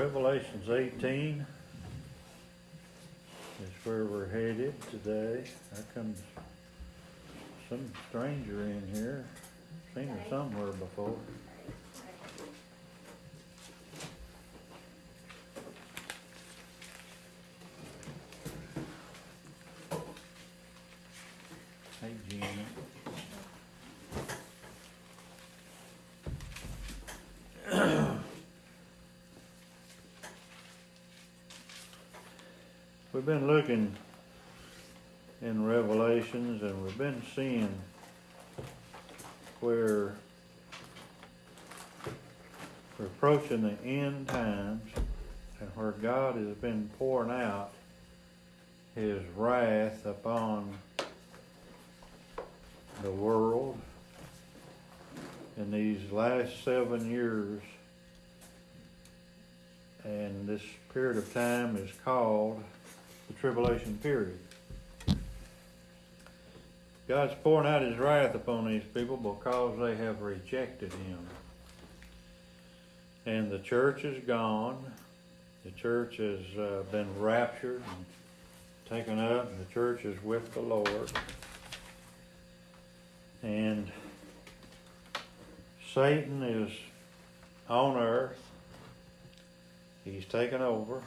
Revelations 18 is where we're headed today. There comes some stranger in here. Seen her somewhere before. Hey, Gina. We've been looking in Revelations and we've been seeing where we're approaching the end times and where God has been pouring out His wrath upon the world in these last 7 years. And this period of time is called the tribulation period. God's pouring out His wrath upon these people because they have rejected Him. And the church is gone. The church has been raptured and taken up, and the church is with the Lord. And Satan is on earth. He's taken over.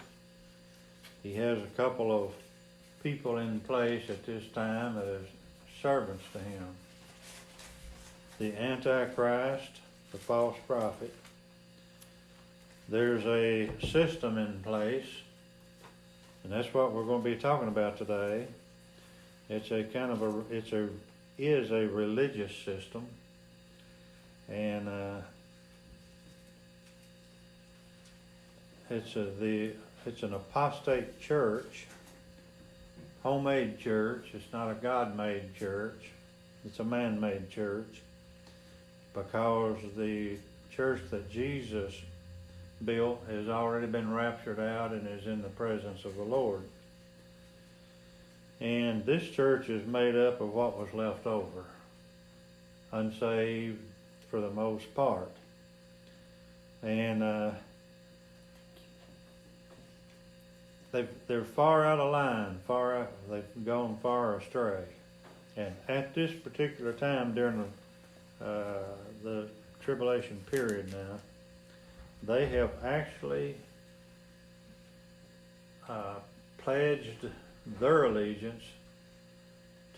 He has a couple of people in place at this time as servants to him. The Antichrist, the false prophet. There's a system in place, and that's what we're going to be talking about today. It's a kind of a religious system, and it's an apostate church, homemade church. It's not a God-made church. It's a man-made church, because the church that Jesus built has already been raptured out and is in the presence of the Lord. And this church is made up of what was left over, unsaved for the most part. And they're far out of line, they've gone far astray. And at this particular time during the tribulation period now, they have actually pledged their allegiance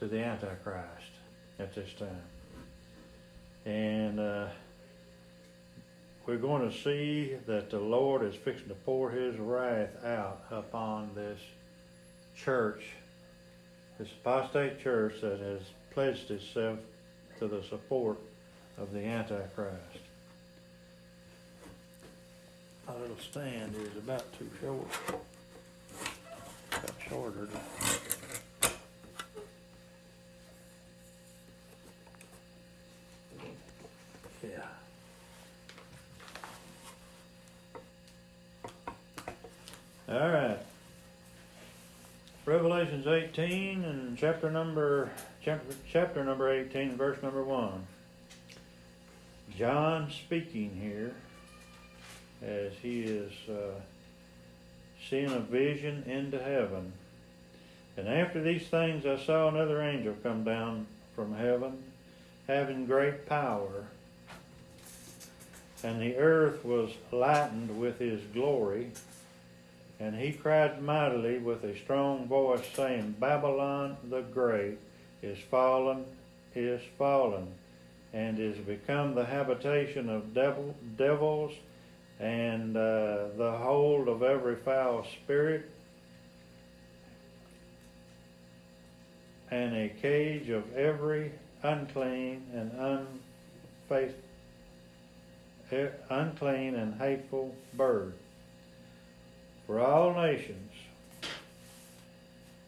to the Antichrist at this time. And we're going to see that the Lord is fixing to pour His wrath out upon this church, this apostate church that has pledged itself to the support of the Antichrist. My little stand is about too short. Got shorter. Yeah. All right. Revelations 18 and chapter number 18, verse number 1. John speaking here as he is seeing a vision into heaven. And after these things I saw another angel come down from heaven, having great power, and the earth was lightened with his glory. And he cried mightily with a strong voice, saying, Babylon the Great is fallen, and is become the habitation of devils, and the hold of every foul spirit, and a cage of every unclean and hateful bird. For all nations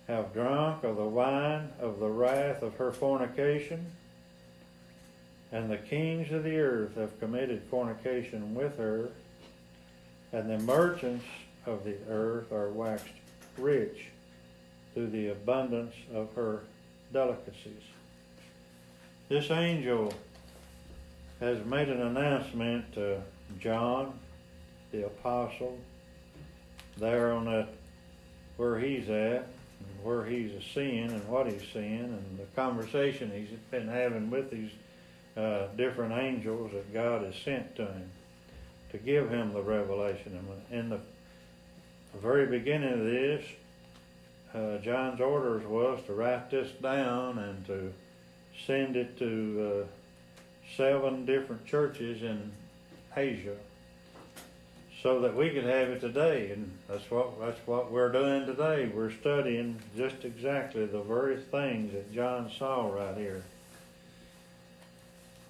have drunk of the wine of the wrath of her fornication, and the kings of the earth have committed fornication with her, and the merchants of the earth are waxed rich through the abundance of her delicacies. This angel has made an announcement to John, the apostle, there on that, where he's at, and where he's seeing and what he's seeing, and the conversation he's been having with these different angels that God has sent to him to give him the revelation. And in the very beginning of this, John's orders was to write this down and to send it to 7 different churches in Asia, so that we could have it today. And that's what we're doing today. We're studying just exactly the very things that John saw right here.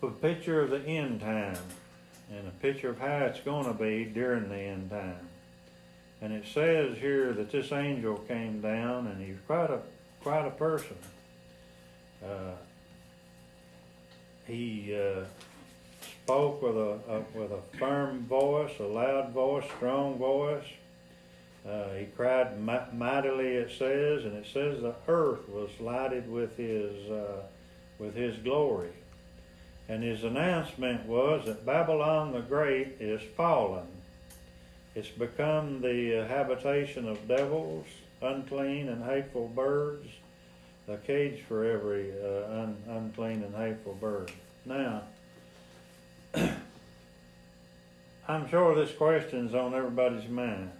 A picture of the end time, and a picture of how it's going to be during the end time. And it says here that this angel came down, and he's quite a person. He spoke with a firm voice, a loud voice, strong voice. He cried mightily, it says, and it says the earth was lighted with his glory. And his announcement was that Babylon the Great is fallen. It's become the habitation of devils, unclean and hateful birds, a cage for every unclean and hateful bird. Now, I'm sure this question's on everybody's mind.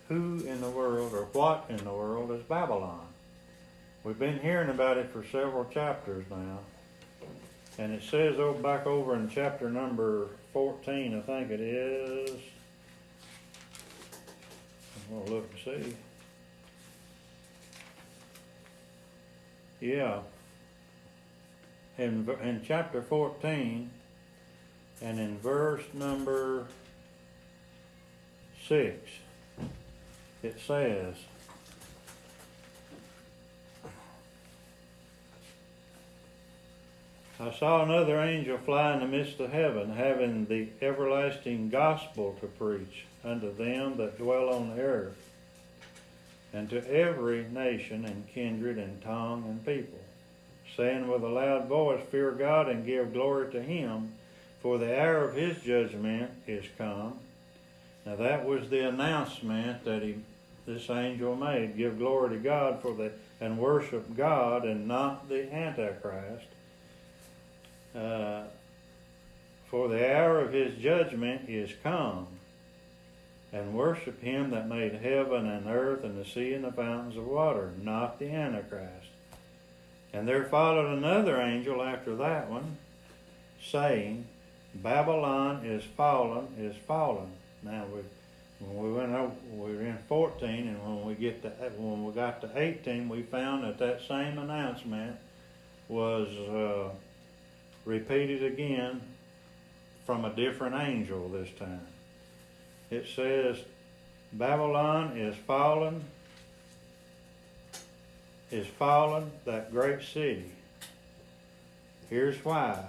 Who in the world, or what in the world, is Babylon? We've been hearing about it for several chapters now. And it says back over in chapter number 14, I think it is. I'm going to look and see. Yeah. In chapter 14, and in verse number 6, it says, I saw another angel fly in the midst of heaven, having the everlasting gospel to preach unto them that dwell on the earth, and to every nation and kindred and tongue and people, saying with a loud voice, Fear God and give glory to him, for the hour of his judgment is come. Now that was the announcement that this angel made. Give glory to God and worship God and not the Antichrist. For the hour of his judgment is come, and worship him that made heaven and earth and the sea and the fountains of water, not the Antichrist. And there followed another angel after that one, saying, Babylon is fallen, is fallen. Now when we went over, we were in 14, and when we got to 18, we found that same announcement was repeated again from a different angel this time. It says, Babylon is fallen, that great city. Here's why.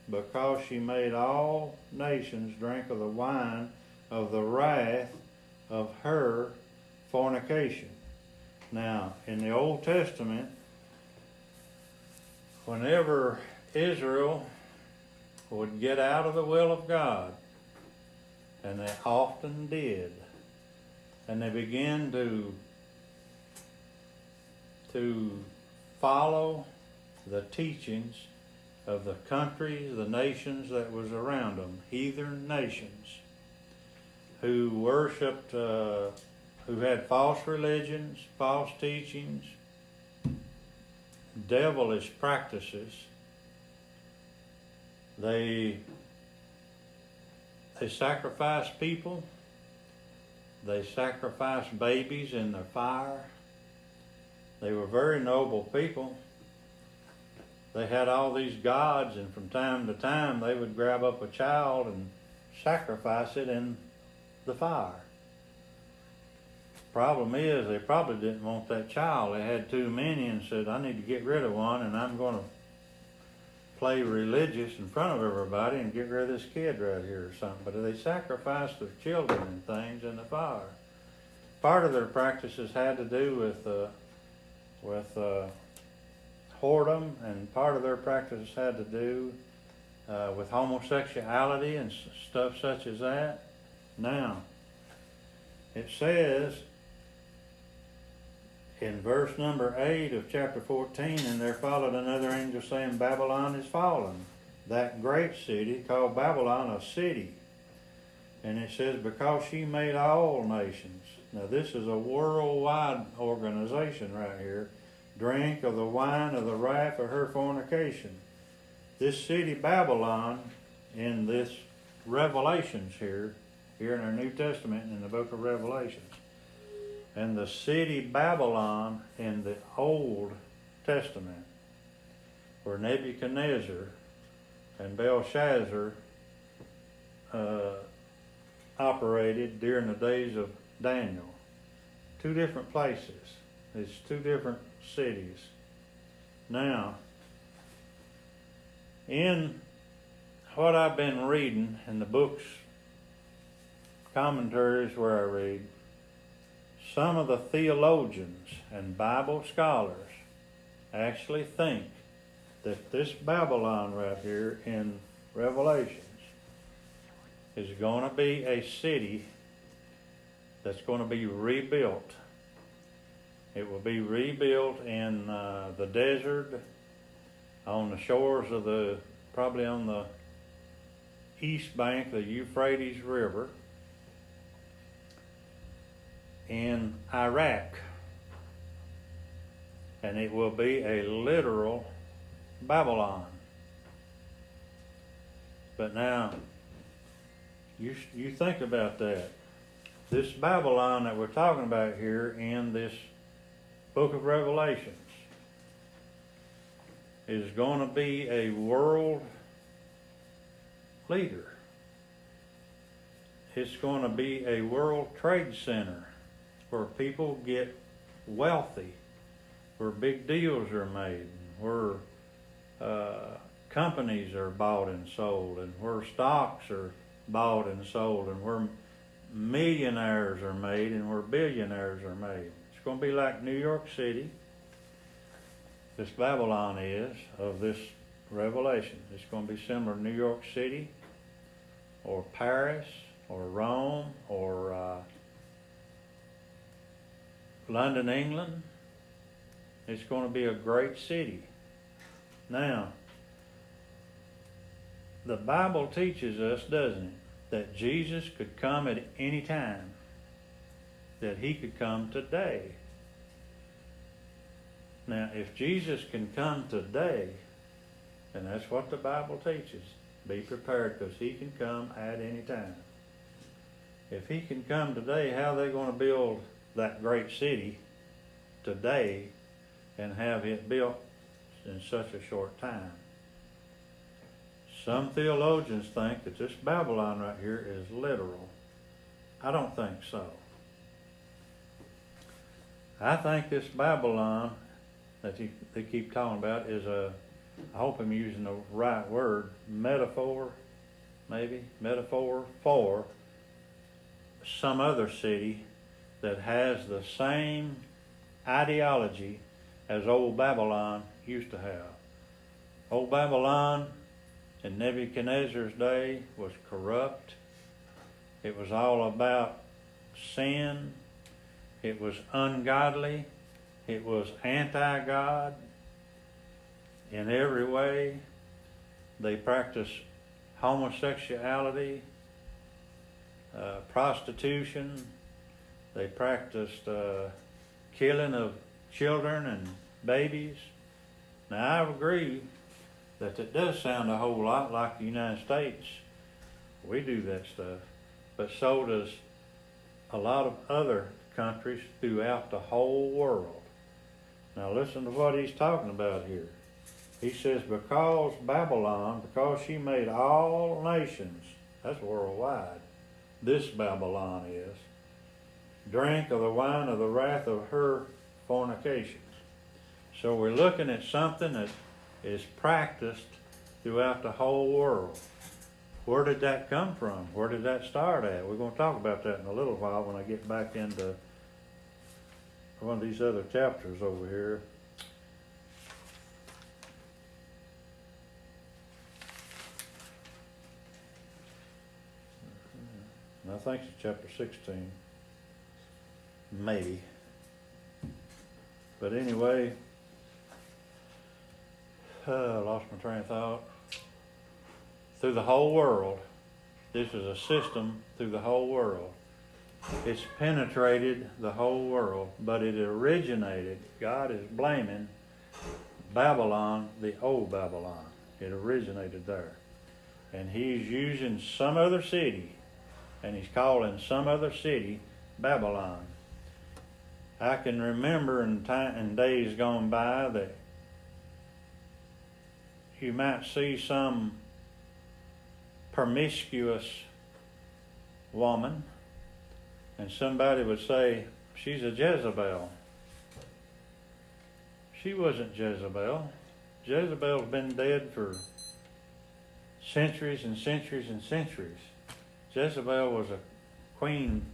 Because she made all nations drink of the wine of the wrath of her fornication. Now, in the Old Testament, whenever Israel would get out of the will of God, and they often did, and they began to follow the teachings of the countries, the nations that was around them, heathen nations, who worshipped, who had false religions, false teachings, devilish practices. They sacrificed people. They sacrificed babies in the fire. They were very noble people. They had all these gods, and from time to time they would grab up a child and sacrifice it in the fire. Problem is, they probably didn't want that child. They had too many and said, I need to get rid of one, and I'm going to play religious in front of everybody and get rid of this kid right here or something. But they sacrificed their children and things in the fire. Part of their practices had to do with whoredom, and part of their practices had to do with homosexuality and stuff such as that. Now, it says in verse number 8 of chapter 14, and there followed another angel saying, Babylon is fallen, that great city called Babylon, a city. And it says, because she made all nations. Now this is a worldwide organization right here. Drink of the wine of the wrath of her fornication. This city Babylon in this Revelations here in our New Testament in the book of Revelations. And the city Babylon in the Old Testament, where Nebuchadnezzar and Belshazzar operated during the days of Daniel. Two different places. It's two different cities. Now, in what I've been reading in the books, commentaries where I read, some of the theologians and Bible scholars actually think that this Babylon right here in Revelations is going to be a city that's going to be rebuilt. It will be rebuilt in the desert, on the shores of probably on the east bank of the Euphrates River, in Iraq. And it will be a literal Babylon. But now, you think about that. This Babylon that we're talking about here in this book of Revelations is going to be a world leader. It's going to be a world trade center where people get wealthy, where big deals are made, where companies are bought and sold, and where stocks are bought and sold, and where millionaires are made and where billionaires are made. It's going to be like New York City, this Babylon is, of this Revelation. It's going to be similar to New York City or Paris or Rome or London, England. It's going to be a great city. Now, the Bible teaches us, doesn't it, that Jesus could come at any time, that he could come today. Now, if Jesus can come today, and that's what the Bible teaches, be prepared because he can come at any time. If he can come today, how are they going to build that great city today and have it built in such a short time? Some theologians think that this Babylon right here is literal. I don't think so. I think this Babylon that they keep talking about is I hope I'm using the right word, metaphor for some other city that has the same ideology as old Babylon used to have. Old Babylon in Nebuchadnezzar's day was corrupt. It was all about sin. It was ungodly. It was anti-God in every way. They practiced homosexuality, prostitution. They practiced killing of children and babies. Now, I agree that it does sound a whole lot like the United States. We do that stuff. But so does a lot of other countries throughout the whole world. Now listen to what he's talking about here. He says, because Babylon, because she made all nations, that's worldwide, this Babylon is, drink of the wine of the wrath of her fornications. So we're looking at something that is practiced throughout the whole world. Where did that come from? Where did that start at? We're going to talk about that in a little while when I get back into one of these other chapters over here. And I think it's chapter 16. maybe. But anyway, I lost my train of thought. Through the whole world, this is a system through the whole world. It's penetrated the whole world, but it originated, God is blaming Babylon, the old Babylon. It originated there. And he's using some other city, and he's calling some other city Babylon. I can remember in days gone by that you might see some promiscuous woman, and somebody would say, she's a Jezebel. She wasn't Jezebel. Jezebel's been dead for centuries and centuries and centuries. Jezebel was a queen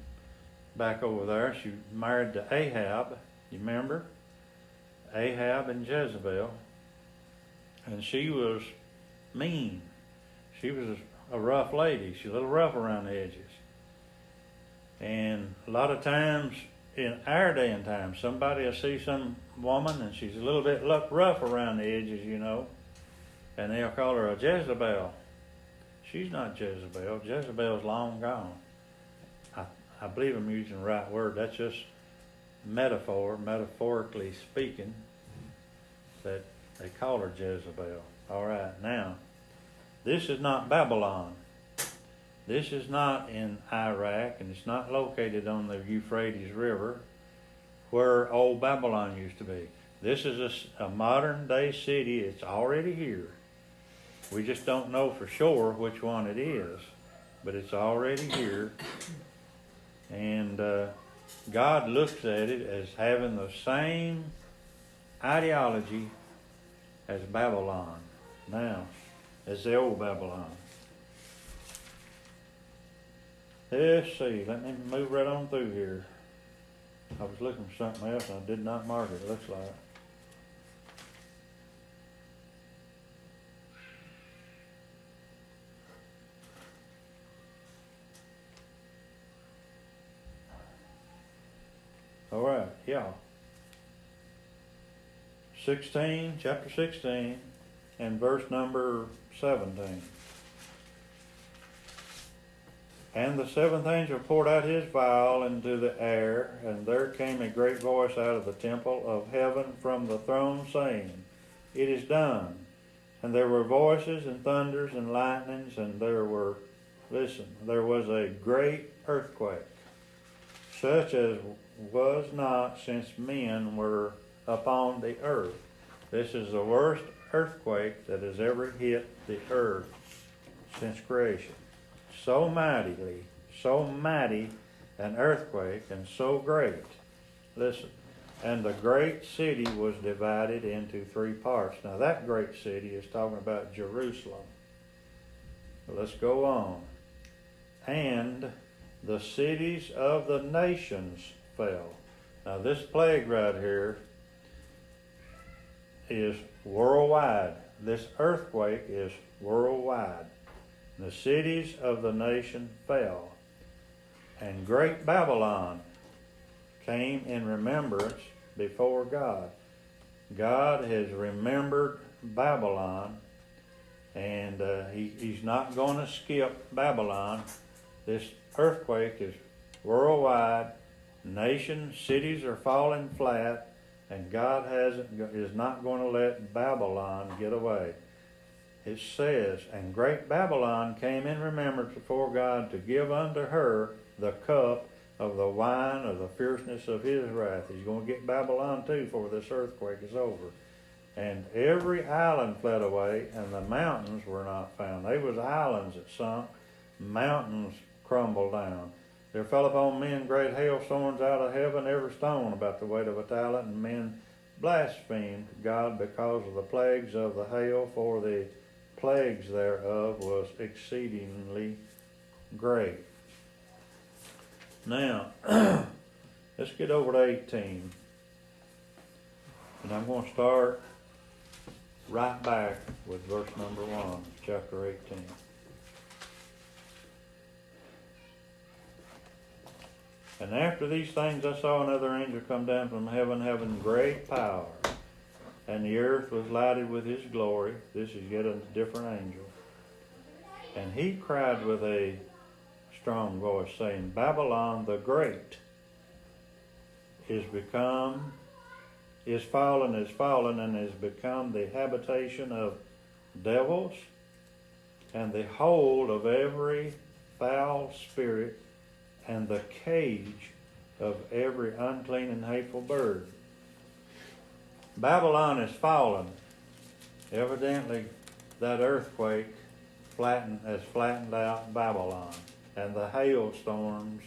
back over there. She married to Ahab, you remember? Ahab and Jezebel. And she was mean. She was a rough lady. She's a little rough around the edges. And a lot of times in our day and time, somebody will see some woman and she's a little bit rough around the edges, you know, and they'll call her a Jezebel. She's not Jezebel. Jezebel's long gone. I believe I'm using the right word. That's just metaphorically speaking, that they call her Jezebel. All right, now, this is not Babylon. This is not in Iraq, and it's not located on the Euphrates River where old Babylon used to be. This is a modern day city. It's already here. We just don't know for sure which one it is, but it's already here. And God looks at it as having the same ideology as Babylon now, as the old Babylon. Let's see, let me move right on through here. I was looking for something else and I did not mark it, looks like. All right, yeah. Chapter 16, and verse number 17. And the seventh angel poured out his vial into the air, and there came a great voice out of the temple of heaven from the throne, saying, It is done. And there were voices and thunders and lightnings, and there was a great earthquake, such as was not since men were upon the earth. This is the worst earthquake that has ever hit the earth since creation. So mighty an earthquake, and so great. Listen, and the great city was divided into three parts. Now that great city is talking about Jerusalem. Let's go on. And the cities of the nations fell. Now this plague right here is worldwide. This earthquake is worldwide. The cities of the nation fell, and great Babylon came in remembrance before God. God has remembered Babylon, and he's not going to skip Babylon. This earthquake is worldwide. Nations, cities are falling flat, and God is not going to let Babylon get away. It says, and great Babylon came in remembrance before God to give unto her the cup of the wine of the fierceness of his wrath. He's going to get Babylon too before this earthquake is over. And every island fled away, and the mountains were not found. They was islands that sunk, mountains crumbled down. There fell upon men great hailstones out of heaven, every stone about the weight of a talent, and men blasphemed God because of the plagues of the hail, for the plagues thereof was exceedingly great. Now, let's get over to 18. And I'm going to start right back with verse number 1, chapter 18. And after these things I saw another angel come down from heaven, having great power. And the earth was lighted with his glory. This is yet a different angel. And he cried with a strong voice, saying, Babylon the Great is fallen, and is become the habitation of devils, and the hold of every foul spirit, and the cage of every unclean and hateful bird. Babylon is fallen. Evidently, that earthquake has flattened out Babylon, and the hailstorms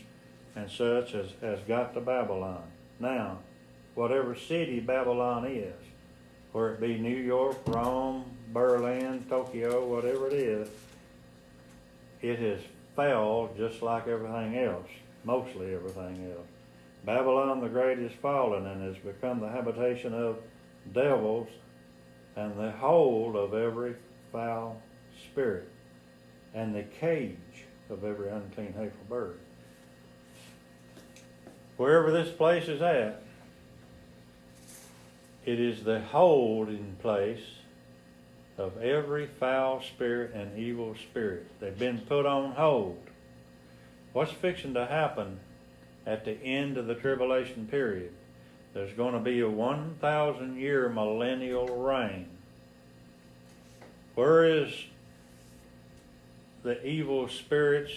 and such has got to Babylon. Now, whatever city Babylon is, whether it be New York, Rome, Berlin, Tokyo, whatever it is, it has fell just like everything else, mostly everything else. Babylon the Great is fallen and has become the habitation of devils and the hold of every foul spirit and the cage of every unclean, hateful bird. Wherever this place is at, it is the holding place of every foul spirit and evil spirit. They've been put on hold. What's fixing to happen at the end of the tribulation period? There's going to be a 1,000-year millennial reign. Where is the evil spirits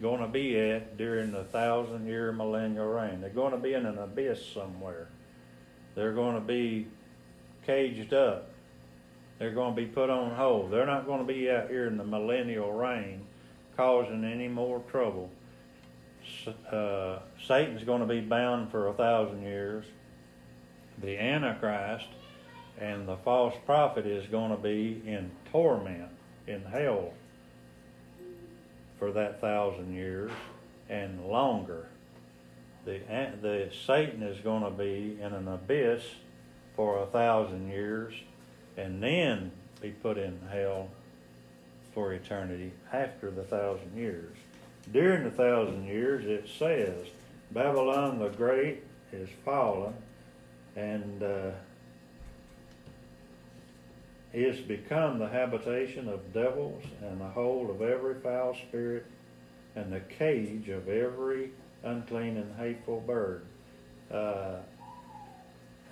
going to be at during the 1,000-year millennial reign? They're going to be in an abyss somewhere. They're going to be caged up. They're going to be put on hold. They're not going to be out here in the millennial reign causing any more trouble. Satan's going to be bound for 1,000 years. The Antichrist and the false prophet is going to be in torment, in hell, for that 1,000 years and longer. The Satan is going to be in an abyss for 1,000 years and then be put in hell for eternity after the 1,000 years. During the 1,000 years, it says, Babylon the Great is fallen and is become the habitation of devils and the hold of every foul spirit and the cage of every unclean and hateful bird.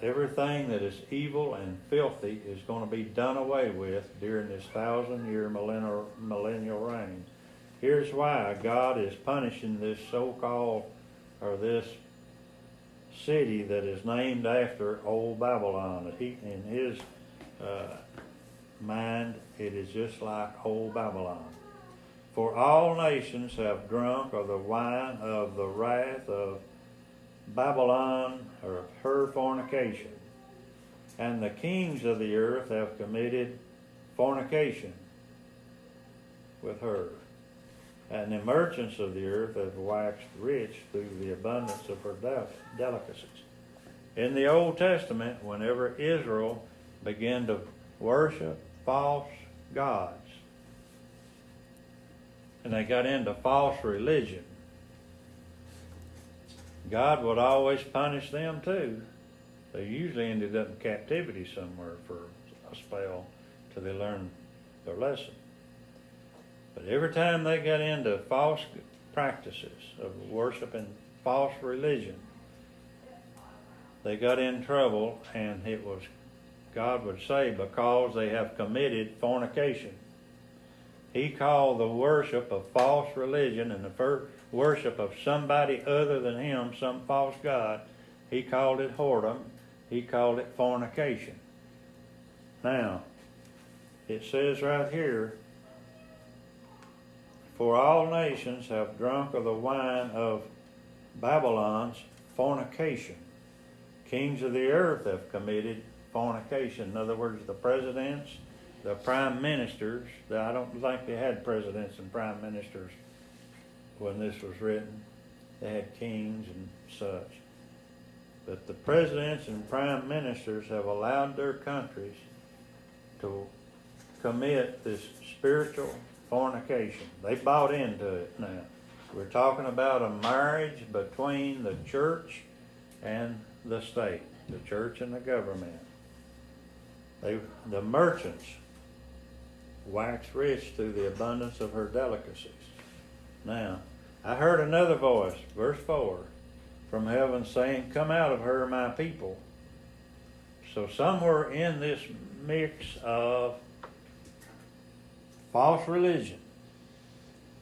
Everything that is evil and filthy is going to be done away with during this 1,000-year millennial reign. Here's why God is punishing this so-called, or this city that is named after old Babylon. In his mind, it is just like old Babylon. For all nations have drunk of the wine of the wrath of Babylon, or of her fornication. And the kings of the earth have committed fornication with her. And the merchants of the earth have waxed rich through the abundance of her delicacies. In the Old Testament, whenever Israel began to worship false gods, and they got into false religion, God would always punish them too. They usually ended up in captivity somewhere for a spell till they learned their lesson. But every time they got into false practices of worship and false religion, they got in trouble, and it was, God would say, because they have committed fornication. He called the worship of false religion and the worship of somebody other than him, some false god, he called it whoredom. He called it fornication. Now, it says right here, for all nations have drunk of the wine of Babylon's fornication. Kings of the earth have committed fornication. In other words, the presidents, the prime ministers, I don't think they had presidents and prime ministers when this was written. They had kings and such. But the presidents and prime ministers have allowed their countries to commit this spiritual fornication. They bought into it now. We're talking about a marriage between the church and the state, the church and the government. The merchants wax rich through the abundance of her delicacies. Now, I heard another voice, verse 4, from heaven saying, "Come out of her, my people." So somewhere in this mix of false religion,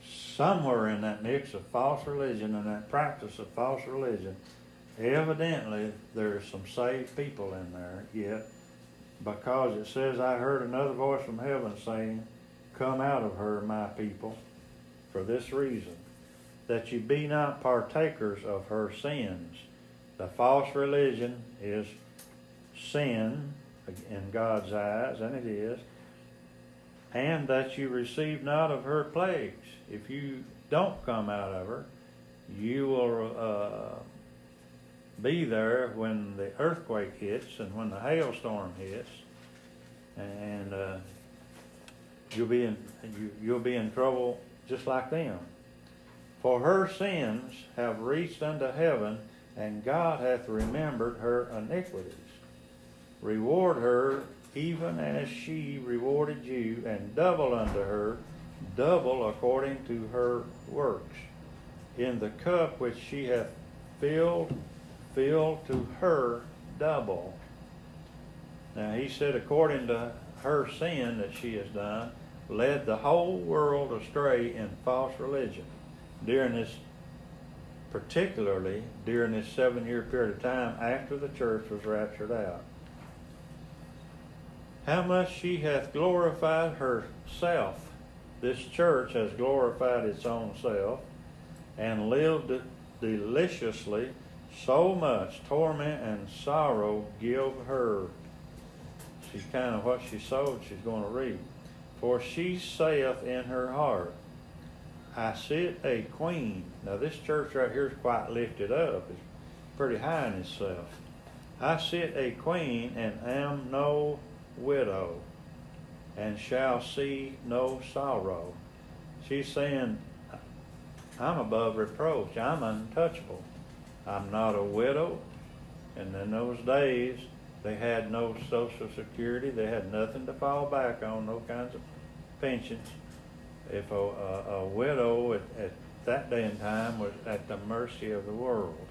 somewhere in that mix of false religion and that practice of false religion, evidently there's some saved people in there yet, because it says, "I heard another voice from heaven saying, Come out of her, my people, for this reason, that you be not partakers of her sins." The false religion is sin in God's eyes, and it is. "And that you receive not of her plagues." If you don't come out of her, you will be there when the earthquake hits and when the hailstorm hits, and you'll be in trouble just like them. "For her sins have reached unto heaven, and God hath remembered her iniquities. Reward her even as she rewarded you, and double unto her, double according to her works. In the cup which she hath filled, fill to her double." Now he said, according to her sin that she has done, led the whole world astray in false religion particularly during this 7-year period of time after the church was raptured out. "How much she hath glorified herself." This church has glorified its own self and lived deliciously. "So much torment and sorrow give her." She's kind of what she sowed, she's going to reap. "For she saith in her heart, I sit a queen." Now this church right here is quite lifted up. It's pretty high in itself. "I sit a queen and am no widow, and shall see no sorrow." She's saying, I'm above reproach. I'm untouchable. I'm not a widow. And in those days, they had no Social Security. They had nothing to fall back on, no kinds of pensions. If a widow at that day and time was at the mercy of the world.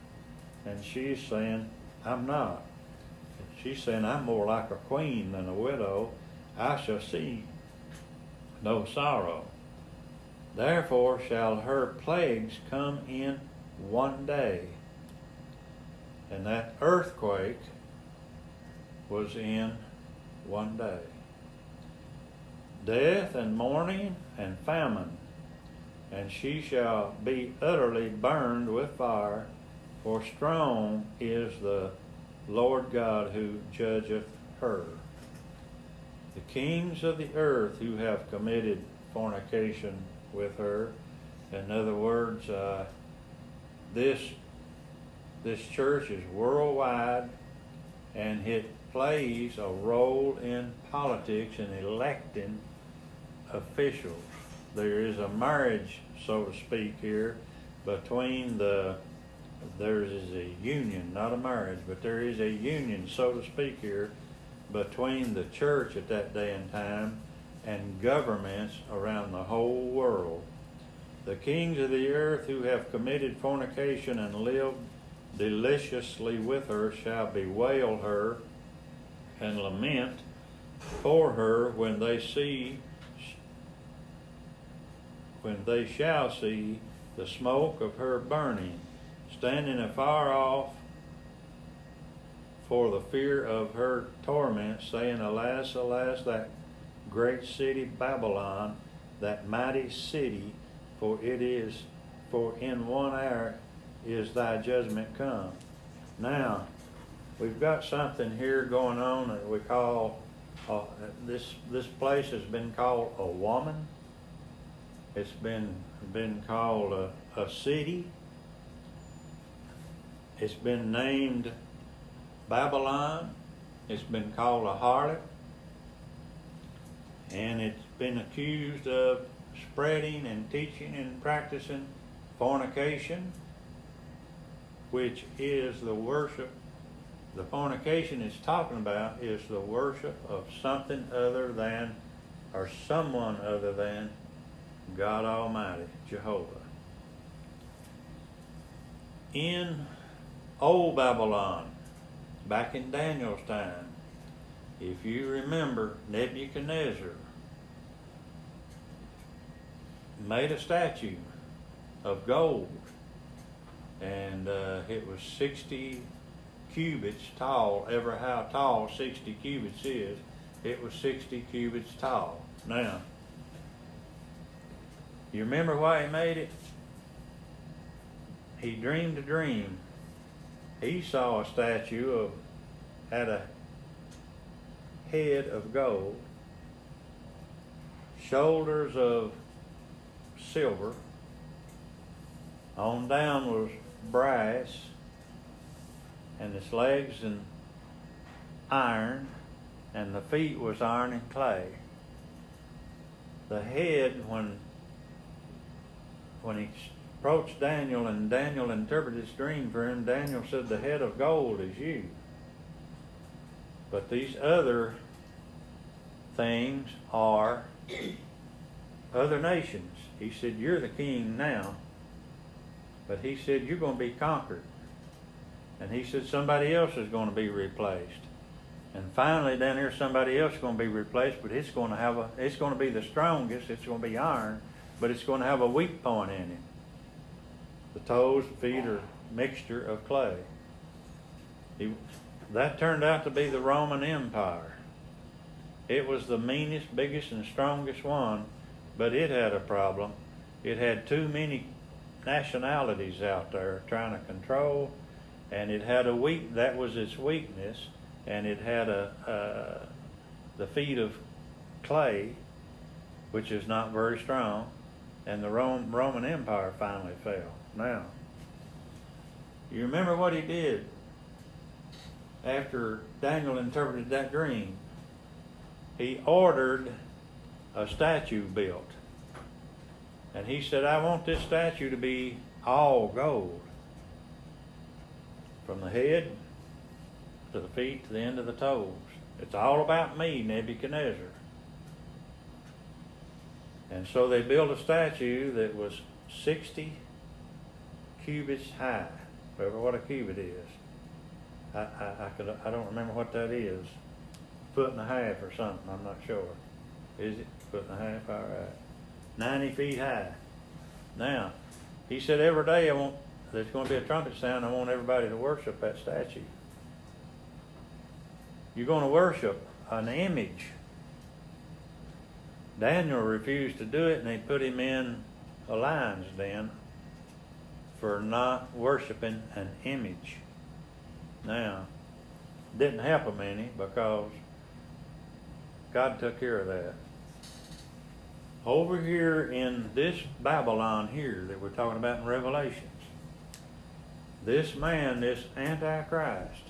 And she's saying, I'm not. She's saying, I'm more like a queen than a widow. I shall see no sorrow. "Therefore shall her plagues come in one day." And that earthquake was in one day. "Death and mourning and famine, and she shall be utterly burned with fire, for strong is the Lord God who judgeth her." The kings of the earth who have committed fornication with her. In other words, this church is worldwide, and it plays a role in politics and electing officials. There is a marriage, so to speak, here between there is a union, not a marriage, but there is a union, so to speak, here between the church at that day and time and governments around the whole world. "The kings of the earth who have committed fornication and lived deliciously with her shall bewail her and lament for her when they shall see the smoke of her burning, standing afar off for the fear of her torment, saying, Alas, alas, that great city Babylon, that mighty city, for in 1 hour is thy judgment come." Now, we've got something here going on that we call, this place has been called a woman. It's been called a city. It's been named Babylon. It's been called a harlot. And it's been accused of spreading and teaching and practicing fornication, which is the worship. The fornication it's talking about is the worship of something other than, or someone other than God Almighty, Jehovah. In Old Babylon, back in Daniel's time, if you remember, Nebuchadnezzar made a statue of gold, and it was 60 cubits tall. Ever how tall 60 cubits is, it was 60 cubits tall. Now, you remember why he made it? He dreamed a dream. He saw a statue had a head of gold, shoulders of silver, on down was brass, and its legs and iron, and the feet was iron and clay. The head, when he approached Daniel and Daniel interpreted his dream for him, Daniel said, the head of gold is you. But these other things are other nations. He said, you're the king now. But he said, you're going to be conquered. And he said, somebody else is going to be replaced. And finally, down here, somebody else is going to be replaced, but it's going to be the strongest. It's going to be iron, but it's going to have a weak point in it. The toes, the feet are a mixture of clay. That turned out to be the Roman Empire. It was the meanest, biggest, and strongest one, but it had a problem. It had too many nationalities out there trying to control, and it had that was its weakness, and it had the feet of clay, which is not very strong, and the Roman Empire finally fell. Now, you remember what he did after Daniel interpreted that dream? He ordered a statue built. And he said, I want this statue to be all gold. From the head to the feet to the end of the toes. It's all about me, Nebuchadnezzar. And so they built a statue that was 60 cubits high. Remember what a cubit is. I don't remember what that is. 1.5 feet or something, I'm not sure. Is it 1.5 feet? All right. 90 feet high. Now, he said every day there's going to be a trumpet sound. I want everybody to worship that statue. You're going to worship an image. Daniel refused to do it, and they put him in a lion's den for not worshiping an image. Now, didn't help him any, because God took care of that. Over here in this Babylon here that we're talking about in Revelations, this man, this Antichrist,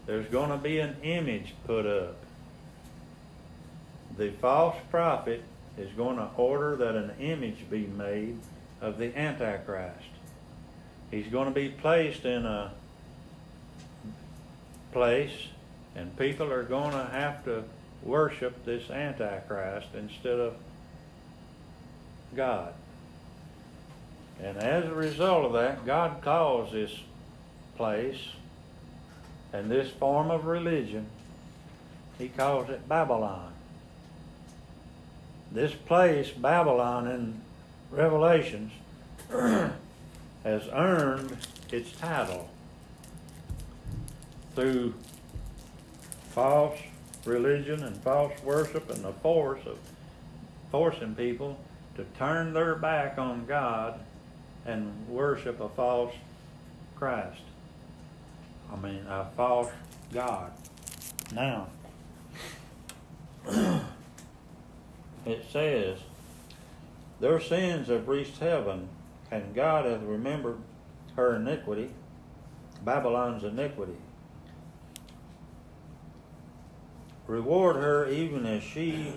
there's going to be an image put up. The false prophet is going to order that an image be made of the Antichrist. He's going to be placed in a place, and people are going to have to worship this Antichrist instead of God. And as a result of that, God calls this place and this form of religion, he calls it Babylon. This place, Babylon, in Revelations, has earned its title through false religion and false worship and the force of forcing people to turn their back on God and worship a false Christ. A false God. Now, it says, their sins have reached heaven, and God hath remembered her iniquity, Babylon's iniquity. Reward her even as she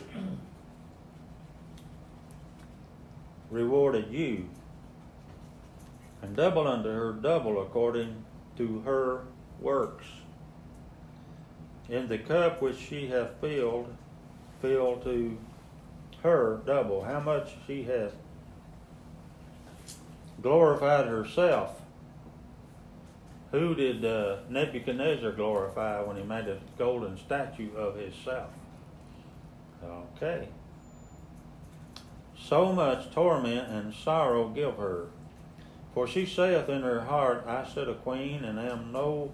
rewarded you. and double unto her double according to her works. In the cup which she hath filled, fill to her double. How much she hath glorified herself. Who did Nebuchadnezzar glorify when he made a golden statue of himself? Okay. So much torment and sorrow give her. For she saith in her heart, I sit a queen, and am no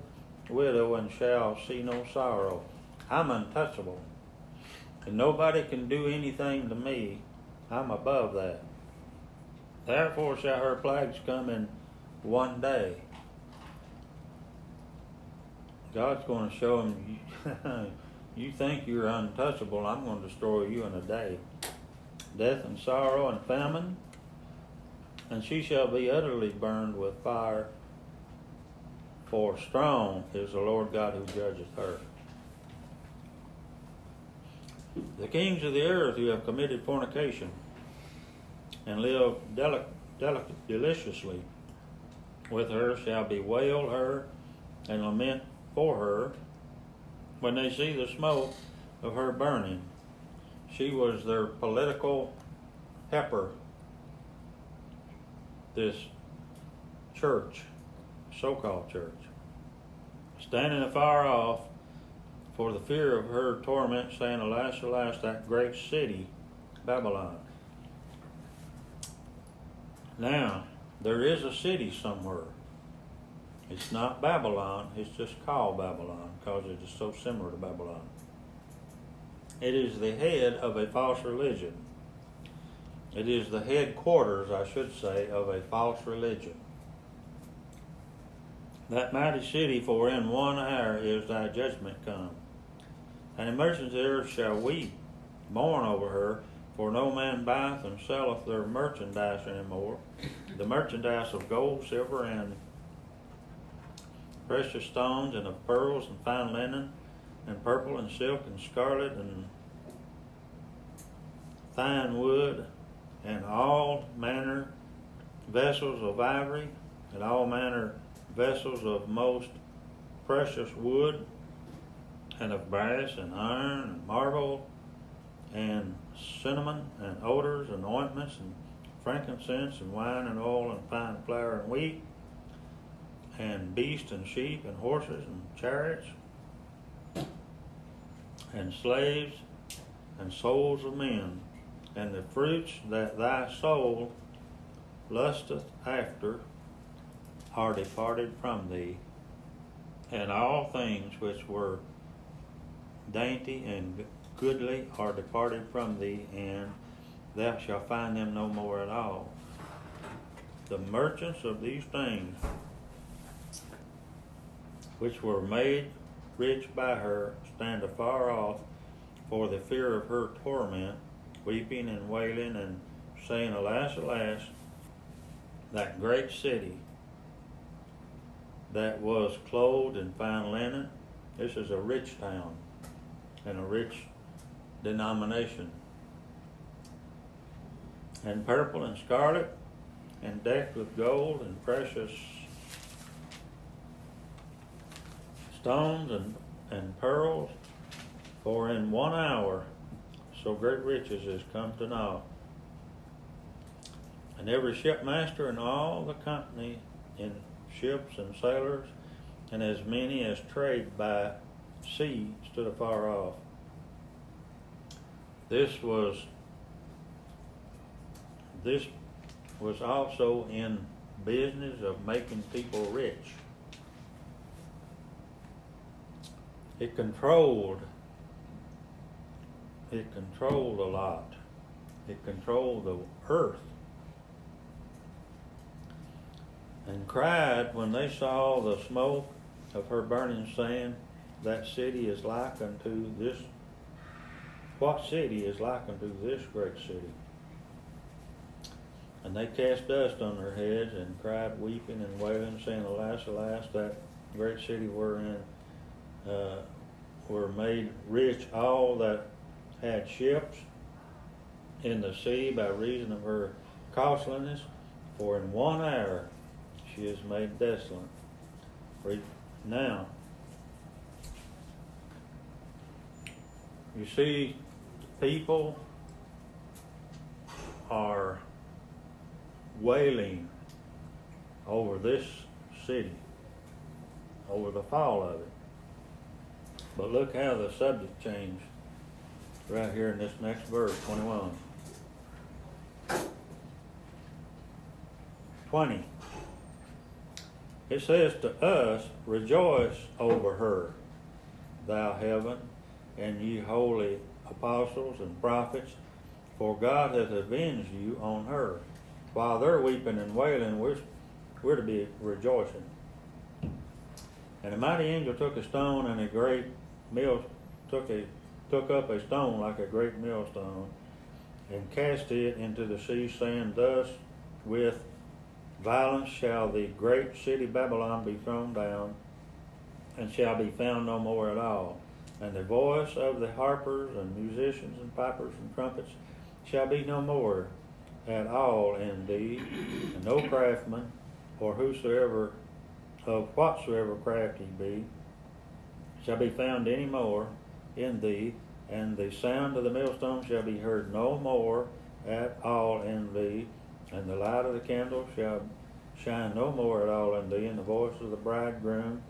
widow, and shall see no sorrow. I'm untouchable, and nobody can do anything to me. I'm above that. Therefore shall her plagues come in one day. God's going to show him, you think you're untouchable, I'm going to destroy you in a day. Death and sorrow and famine, and she shall be utterly burned with fire, for strong is the Lord God who judgeth her. The kings of the earth who have committed fornication and live deliciously with her shall bewail her and lament for her when they see the smoke of her burning. She was their political heifer, this church, so-called church, standing afar off for the fear of her torment, saying, Alas, alas, that great city, Babylon. Now, there is a city somewhere. It's not Babylon, it's just called Babylon because it is so similar to Babylon. It is the head of a false religion. It is the headquarters, I should say, of a false religion. That mighty city, for in 1 hour is thy judgment come. And the merchants there shall weep, mourn over her, for no man buyeth and selleth their merchandise anymore, the merchandise of gold, silver, and precious stones, and of pearls, and fine linen, and purple, and silk, and scarlet, and fine wood, and all manner vessels of ivory, and all manner vessels of most precious wood, and of brass, and iron, and marble, and cinnamon, and odors, and ointments, and frankincense, and wine, and oil, and fine flour, and wheat, and beasts, and sheep, and horses, and chariots, and slaves, and souls of men, and the fruits that thy soul lusteth after are departed from thee, and all things which were dainty and goodly are departed from thee, and thou shalt find them no more at all. The merchants of these things, which were made rich by her, stand afar off for the fear of her torment, weeping and wailing, and saying, Alas, alas, that great city that was clothed in fine linen. This is a rich town and a rich denomination, and purple and scarlet, and decked with gold and precious stones and pearls, for in 1 hour so great riches is come to naught. And every shipmaster and all the company in ships and sailors, and as many as trade by sea, stood afar off. This was also in business of making people rich. It controlled a lot. It controlled the earth. And cried when they saw the smoke of her burning, saying, That city is like unto this. What city is like unto this great city? And they cast dust on their heads and cried, weeping and wailing, saying, Alas, alas, that great city wherein were made rich all that had ships in the sea by reason of her costliness. For in 1 hour she is made desolate. Now, you see, people are wailing over this city, over the fall of it. But look how the subject changed right here in this next verse, 21. 20. It says to us, rejoice over her, thou heaven, and ye holy apostles and prophets, for God hath avenged you on her. While they're weeping and wailing, we're to be rejoicing. And a mighty angel took a stone and a great mill, took up a stone like a great millstone, and cast it into the sea, saying, thus with violence shall the great city Babylon be thrown down, and shall be found no more at all. And the voice of the harpers and musicians and pipers and trumpets shall be no more at all in thee, and no craftsman, or whosoever of whatsoever craft he be, shall be found any more in thee, and the sound of the millstone shall be heard no more at all in thee, and the light of the candle shall shine no more at all in thee, and the voice of the bridegroom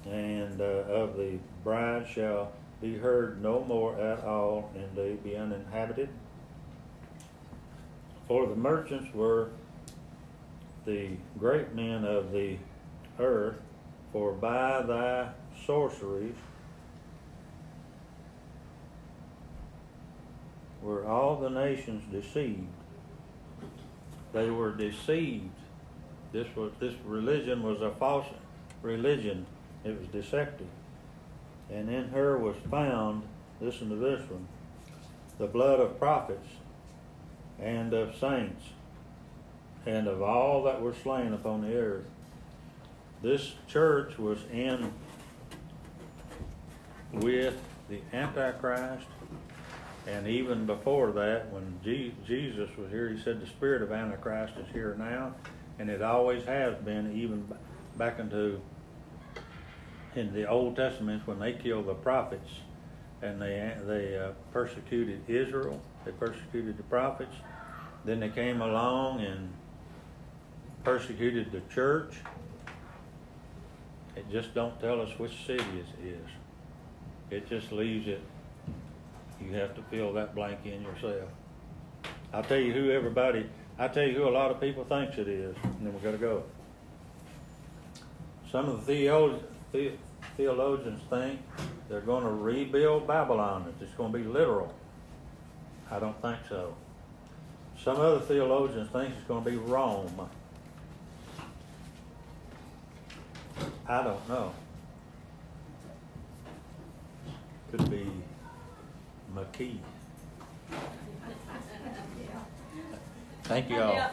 and of the bride shall be heard no more at all in thee, be uninhabited. For the merchants were the great men of the earth, for by thy sorceries were all the nations deceived. They were deceived. This religion was a false religion. It was deceptive. And in her was found, listen to this one, the blood of prophets and of saints and of all that were slain upon the earth. This church was in with the Antichrist, and even before that, when Jesus was here, he said the spirit of Antichrist is here now, and it always has been, even back into in the Old Testament when they killed the prophets and they persecuted Israel, they persecuted the prophets. Then they came along and persecuted the church. It just don't tell us which city it is. It just leaves it. You have to fill that blank in yourself. I'll tell you who a lot of people thinks it is, and then we're going to go. Some of the theologians think they're going to rebuild Babylon, that it's going to be literal. I don't think so. Some other theologians think it's going to be Rome. I don't know. Could be McKee. Thank you all.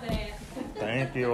Thank you all.